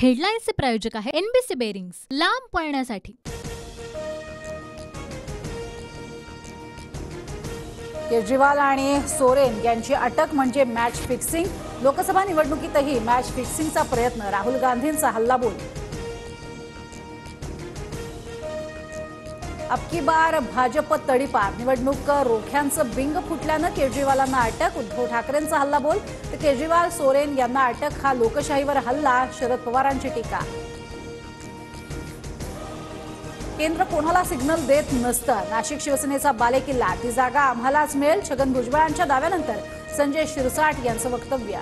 हेडलाईन्सचे प्रायोजक आहे NBC bearings, लांब पळण्यासाठी। केजरीवाल आणि सोरेन यांची अटक म्हणजे मॅच फिक्सिंग। लोकसभा निवडणुकीतही मॅच फिक्सिंगचा प्रयत्न, राहुल गांधींचा हल्लाबोल। अबकी बार भाजप तडीपार, निवडणूक रोख्यांचं बिंग फुटल्यानं केजरीवालांना अटक। उद्धव ठाकरेंचा हल्लाबोल तर केजरीवाल सोरेन यांना अटक। हा लोकशाहीवर हल्ला, शरद पवारांची टीका। केंद्र कोणाला सिग्नल देत नसतं, नाशिक शिवसेनेचा बालेकिल्ला। ती जागा आम्हालाच मिळेल, छगन भुजबळांच्या दाव्यानंतर संजय शिरसाट यांचं वक्तव्य।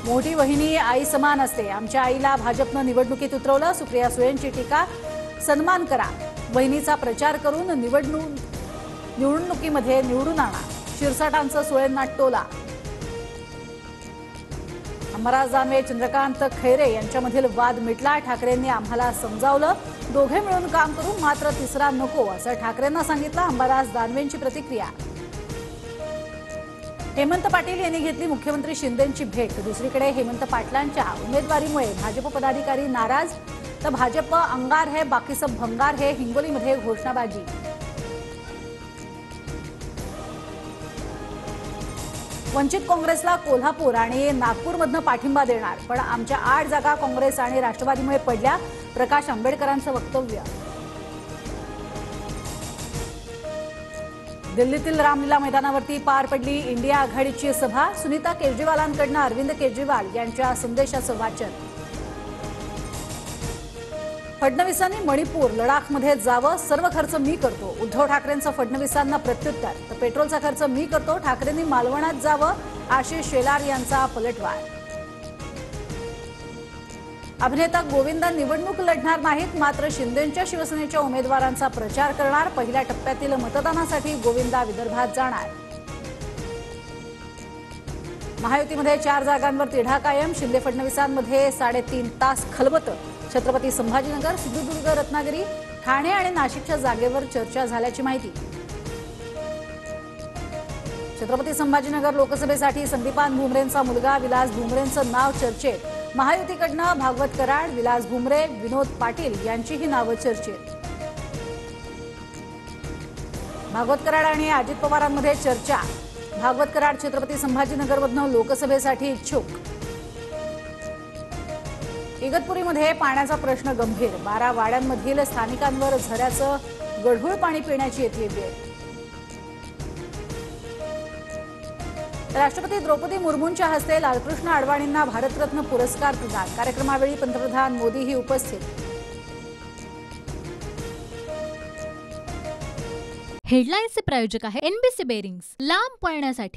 मोठी वहिनी आई समान असते, आमच्या आईला भाजपनं निवडणुकीत उतरवलं। सुप्रिया सुळेंची टीका, सन्मान करा, वहिनीचा प्रचार करून निवडणुकीमध्ये निवडून आणा। शिरसाटांचं सुळेंना टोला। अंबादास दानवे चंद्रकांत खैरे यांच्यामधील वाद मिटला। ठाकरेंनी आम्हाला समजावलं, दोघे मिळून काम करू, मात्र तिसरा नको, असं ठाकरेंना सांगितलं। अंबादास दानवेंची प्रतिक्रिया। हेमंत पाटील यांनी घेतली मुख्यमंत्री शिंदेंची भेट। दुसरीकडे हेमंत पाटलांच्या उमेदवारीमुळे भाजप पदाधिकारी नाराज, तर भाजप अंगार है बाकी सब भंगार है, हिंगोलीमध्ये घोषणाबाजी। वंचित काँग्रेसला कोल्हापूर आणि नागपूरमधनं पाठिंबा देणार, पण आमच्या 8 जागा काँग्रेस आणि राष्ट्रवादीमुळे पडल्या, प्रकाश आंबेडकरांचं वक्तव्य। दिल्लीतील रामलीला मैदानावरती पार पडली इंडिया आघाडीची सभा। सुनीता केजरीवालांकडनं अरविंद केजरीवाल यांच्या संदेशाचं वाचन। फडणवीसांनी मणिपूर, लडाखमध्ये जावं, सर्व खर्च मी करतो। उद्धव ठाकरेंचं फडणवीसांना प्रत्युत्तर, तर पेट्रोलचा खर्च मी करतो, ठाकरेंनी मालवणात जावं, आशिष शेलार यांचा पलटवार। अभिनेता गोविंदा निवडणूक लढणार नाहीत, मात्र शिंदेंच्या शिवसेनेच्या उमेदवारांचा प्रचार करणार। पहिल्या टप्प्यातील मतदानासाठी गोविंदा विदर्भात जाणार। महायुतीमध्ये 4 जागांवर तिढा कायम, शिंदे फडणवीसांमध्ये 3.5 तास खलबतं। छत्रपती संभाजीनगर, सिंधुदुर्ग, रत्नागिरी, ठाणे आणि नाशिकच्या जागेवर चर्चा झाल्याची माहिती। छत्रपती संभाजीनगर लोकसभेसाठी संदीपान भुमरेंचा मुलगा विलास भुमरेंचं नाव चर्चेत। महायुतीकडनं भागवत कराड, विलास भुमरे, विनोद पाटील यांचीही नावं चर्चेत। भागवत कराड आणि अजित पवारांमध्ये चर्चा। भागवत कराड छत्रपती संभाजीनगरमधनं लोकसभेसाठी इच्छुक। इगतपुरीमध्ये पाण्याचा प्रश्न गंभीर, 12 वाड्यांमधील स्थानिकांवर झऱ्याचं गढूळ पाणी पिण्याची येते वेळ। राष्ट्रपती द्रौपदी मुर्मूंच्या हस्ते लालकृष्ण अडवाणींना भारतरत्न पुरस्कार प्रदान। कार्यक्रमावेळी पंतप्रधान मोदीही उपस्थित। हेडलाईन्सचे प्रायोजक आहे एनबीसी बेरिंग्स, लांब पळण्यासाठी।